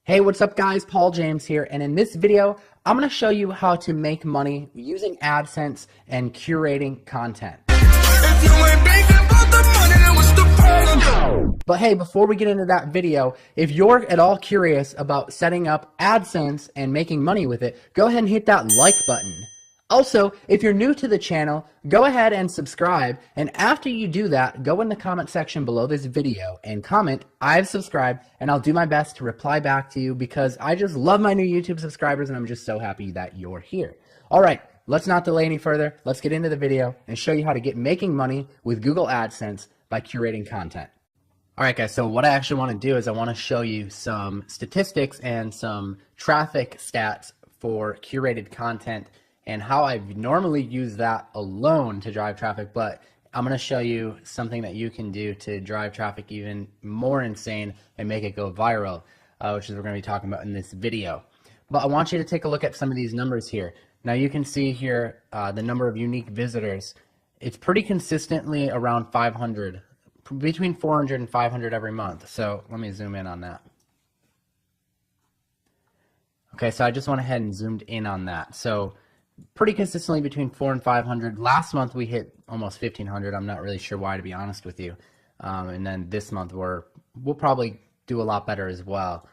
Hey, what's up guys? Paul James here, and in this video, I'm going to show you how to make money using AdSense and curating content. But hey, before we get into that video, if you're at all curious about setting up AdSense and making money with it, go ahead and hit that like button. Also, if you're new to the channel, go ahead and subscribe, and after you do that, go in the comment section below this video and comment, "I've subscribed," and I'll do my best to reply back to you because I just love my new YouTube subscribers and I'm just so happy that you're here. Alright, let's not delay any further, let's get into the video and show you how to get making money with Google AdSense by curating content. Alright guys, so what I actually want to do is I want to show you some statistics and some traffic stats for curated content and how I normally use that alone to drive traffic, but I'm going to show you something that you can do to drive traffic even more insane and make it go viral, which is what we're going to be talking about in this video. But I want you to take a look at some of these numbers here. Now you can see here the number of unique visitors. It's pretty consistently around 500, between 400 and 500 every month. So let me zoom in on that. Okay, so I just went ahead and zoomed in on that. So pretty consistently between 400 and 500. Last month we hit almost 1,500. I'm not really sure why, to be honest with you. And then this month we'll probably do a lot better as well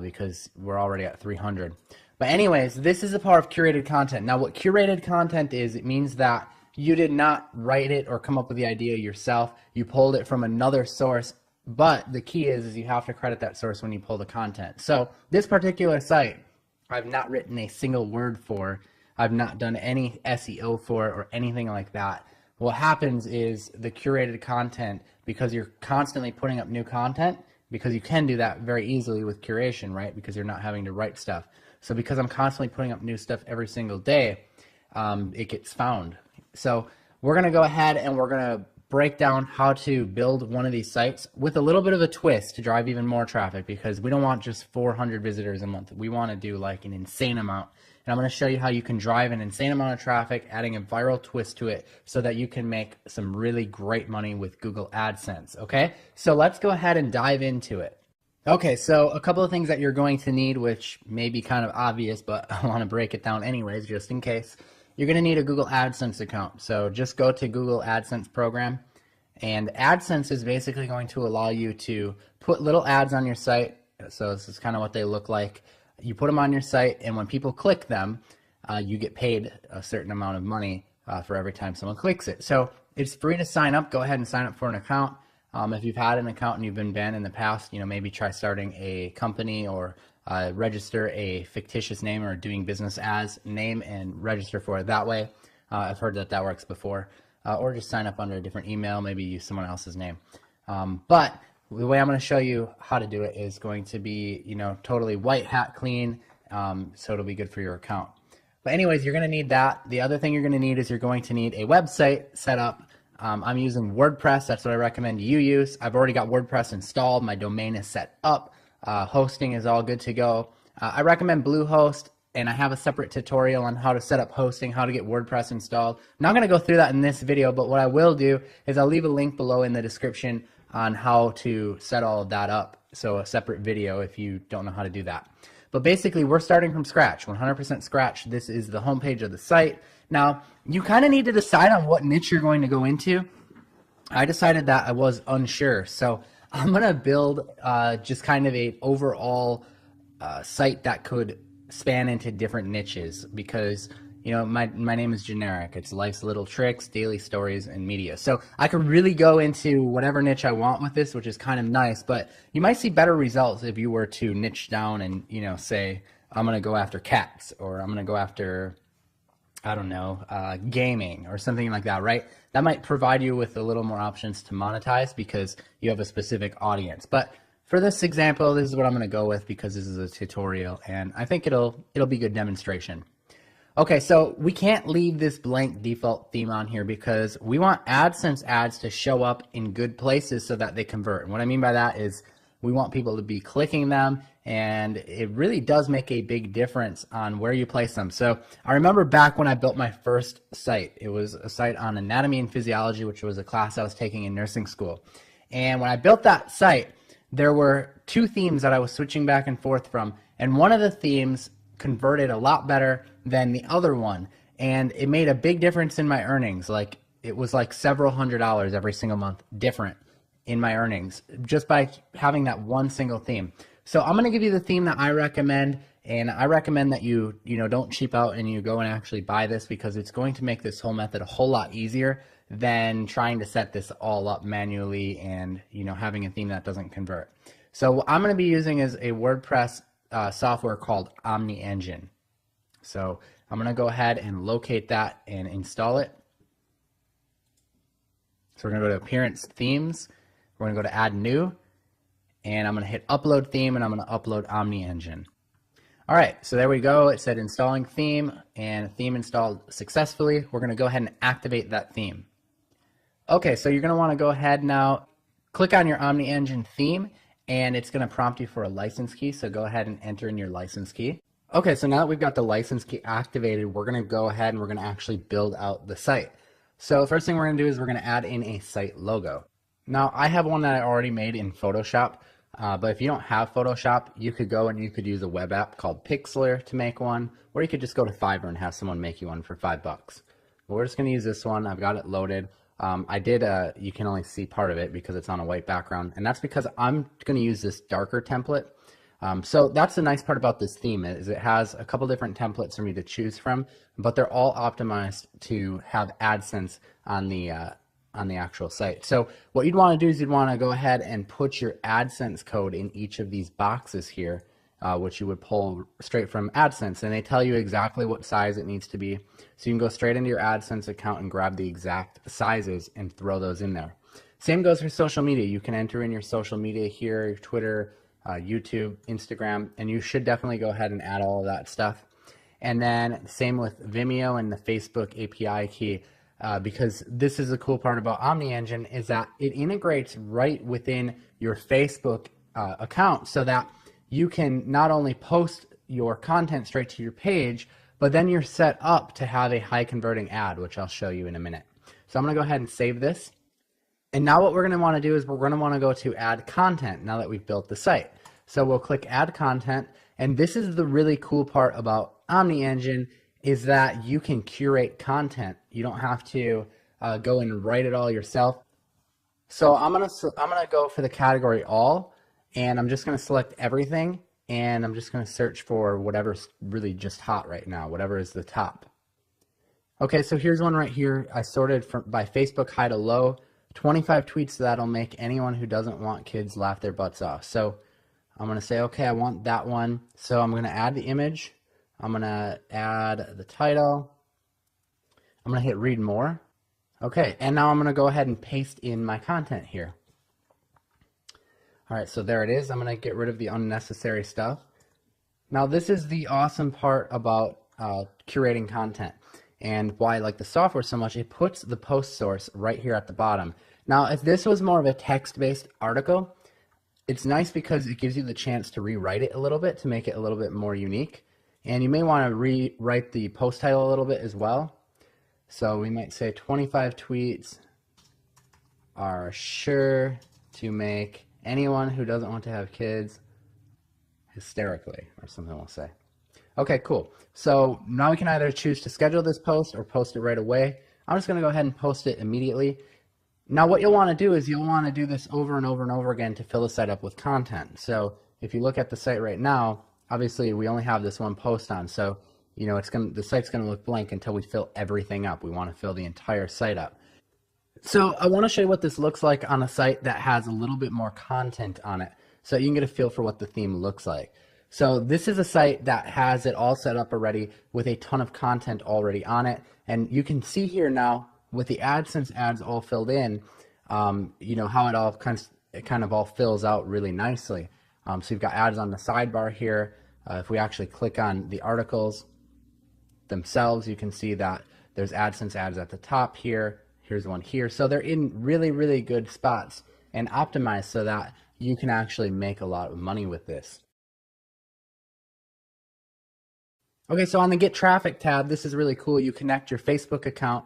because we're already at 300. But anyways, this is the power of curated content. Now what curated content is, it means that you did not write it or come up with the idea yourself. You pulled it from another source, but the key is you have to credit that source when you pull the content. So this particular site, I've not written a single word for. I've not done any SEO for it or anything like that. What happens is the curated content, because you're constantly putting up new content, because you can do that very easily with curation, right? Because you're not having to write stuff. So because I'm constantly putting up new stuff every single day, it gets found. So we're going to go ahead and we're going to break down how to build one of these sites with a little bit of a twist to drive even more traffic, because we don't want just 400 visitors a month. We want to do like an insane amount. And I'm going to show you how you can drive an insane amount of traffic, adding a viral twist to it so that you can make some really great money with Google AdSense. Okay, so let's go ahead and dive into it. Okay, so a couple of things that you're going to need, which may be kind of obvious, but I want to break it down anyways, just in case. You're going to need a Google AdSense account. So just go to Google AdSense program, and AdSense is basically going to allow you to put little ads on your site. So this is kind of what they look like. You put them on your site, and when people click them, you get paid a certain amount of money for every time someone clicks it. So it's free to sign up. Go ahead and sign up for an account. If you've had an account and you've been banned in the past, maybe try starting a company or register a fictitious name or doing business as name and register for it that way. I've heard that works before. Or just sign up under a different email, maybe use someone else's name. But the way I'm going to show you how to do it is going to be, totally white hat clean, so it'll be good for your account. But anyways, you're going to need that. The other thing you're going to need is you're going to need a website set up. I'm using WordPress. That's what I recommend you use. I've already got WordPress installed. My domain is set up. Hosting is all good to go. I recommend Bluehost, and I have a separate tutorial on how to set up hosting, how to get WordPress installed. I'm not going to go through that in this video, but what I will do is I'll leave a link below in the description on how to set all of that up. So a separate video if you don't know how to do that. But basically we're starting from scratch, 100% scratch. This is the homepage of the site. Now you kind of need to decide on what niche you're going to go into. I decided that I was unsure. So I'm going to build just kind of a overall site that could span into different niches, because my name is generic. It's life's little tricks, daily stories, and media. So I could really go into whatever niche I want with this, which is kind of nice, but you might see better results if you were to niche down and, say, I'm going to go after cats, or I'm going to go after, I don't know, gaming or something like that, right? That might provide you with a little more options to monetize because you have a specific audience. But for this example, this is what I'm going to go with because this is a tutorial, and I think it'll be good demonstration. Okay, so we can't leave this blank default theme on here because we want AdSense ads to show up in good places so that they convert. And what I mean by that is we want people to be clicking them, and it really does make a big difference on where you place them. So I remember back when I built my first site, it was a site on anatomy and physiology, which was a class I was taking in nursing school. And when I built that site, there were two themes that I was switching back and forth from, and one of the themes converted a lot better than the other one, and it made a big difference in my earnings. Like it was like several $100s every single month different in my earnings just by having that one single theme. So I'm going to give you the theme that I recommend, and I recommend that you don't cheap out and you go and actually buy this, because it's going to make this whole method a whole lot easier than trying to set this all up manually and having a theme that doesn't convert. So what I'm going to be using is a WordPress software called OmniEngine. So I'm going to go ahead and locate that and install it. So we're going to go to Appearance Themes. We're going to go to Add New, and I'm going to hit Upload Theme, and I'm going to upload OmniEngine. All right, so there we go. It said installing theme, and theme installed successfully. We're going to go ahead and activate that theme. Okay, so you're going to want to go ahead now, click on your OmniEngine theme, and it's going to prompt you for a license key. So go ahead and enter in your license key. Okay, so now that we've got the license key activated, we're going to go ahead and we're going to actually build out the site. So the first thing we're going to do is we're going to add in a site logo. Now I have one that I already made in Photoshop, but if you don't have Photoshop, you could go and you could use a web app called Pixlr to make one, or you could just go to Fiverr and have someone make you one for $5. But we're just going to use this one. I've got it loaded. You can only see part of it because it's on a white background, and that's because I'm going to use this darker template. So that's the nice part about this theme is it has a couple different templates for me to choose from, but they're all optimized to have AdSense on the actual site. So what you'd want to do is you'd want to go ahead and put your AdSense code in each of these boxes here, which you would pull straight from AdSense, and they tell you exactly what size it needs to be. So you can go straight into your AdSense account and grab the exact sizes and throw those in there. Same goes for social media. You can enter in your social media here, your Twitter, YouTube, Instagram, and you should definitely go ahead and add all of that stuff. And then same with Vimeo and the Facebook API key, because this is the cool part about OmniEngine is that it integrates right within your Facebook account, so that you can not only post your content straight to your page, but then you're set up to have a high converting ad, which I'll show you in a minute. So I'm going to go ahead and save this. And now what we're going to want to do is we're going to want to go to Add Content now that we've built the site. So we'll click Add Content, and this is the really cool part about OmniEngine is that you can curate content. You don't have to go and write it all yourself. So I'm gonna go for the category All, and I'm just going to select everything, and I'm just going to search for whatever's really just hot right now, whatever is the top. Okay, so here's one right here. I sorted by Facebook high to low. 25 tweets that'll make anyone who doesn't want kids laugh their butts off. So I'm going to say, okay, I want that one. So I'm going to add the image. I'm going to add the title. I'm going to hit read more. Okay, and now I'm going to go ahead and paste in my content here. All right, so there it is. I'm going to get rid of the unnecessary stuff. Now this is the awesome part about curating content, and why I like the software so much. It puts the post source right here at the bottom. Now if this was more of a text-based article, it's nice because it gives you the chance to rewrite it a little bit to make it a little bit more unique, and you may want to rewrite the post title a little bit as well. So we might say 25 tweets are sure to make anyone who doesn't want to have kids hysterically, or something we'll say. Okay, cool. So now we can either choose to schedule this post or post it right away. I'm just going to go ahead and post it immediately. Now what you'll want to do is you'll want to do this over and over and over again to fill the site up with content. So if you look at the site right now, obviously we only have this one post on. So the site's going to look blank until we fill everything up. We want to fill the entire site up. So I want to show you what this looks like on a site that has a little bit more content on it, so you can get a feel for what the theme looks like. So this is a site that has it all set up already with a ton of content already on it. And you can see here now with the AdSense ads all filled in, how it all kind of all fills out really nicely. So you've got ads on the sidebar here. If we actually click on the articles themselves, you can see that there's AdSense ads at the top here. Here's one here. So they're in really, really good spots and optimized so that you can actually make a lot of money with this. Okay, so on the Get Traffic tab, this is really cool. You connect your Facebook account,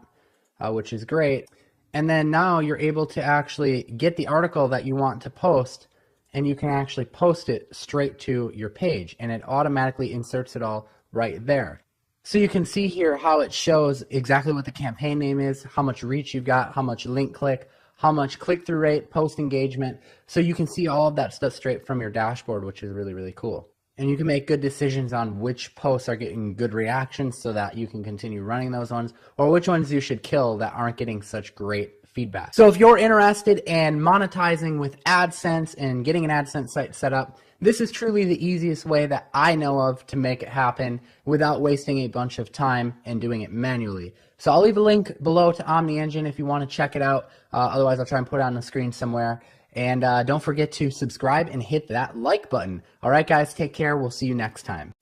which is great. And then now you're able to actually get the article that you want to post and you can actually post it straight to your page, and it automatically inserts it all right there. So you can see here how it shows exactly what the campaign name is, how much reach you've got, how much link click, how much click-through rate, post engagement. So you can see all of that stuff straight from your dashboard, which is really, really cool. And you can make good decisions on which posts are getting good reactions so that you can continue running those ones, or which ones you should kill that aren't getting such great feedback. So if you're interested in monetizing with AdSense and getting an AdSense site set up, this is truly the easiest way that I know of to make it happen without wasting a bunch of time and doing it manually. So I'll leave a link below to OmniEngine if you want to check it out. Otherwise, I'll try and put it on the screen somewhere. And don't forget to subscribe and hit that like button. All right, guys, take care. We'll see you next time.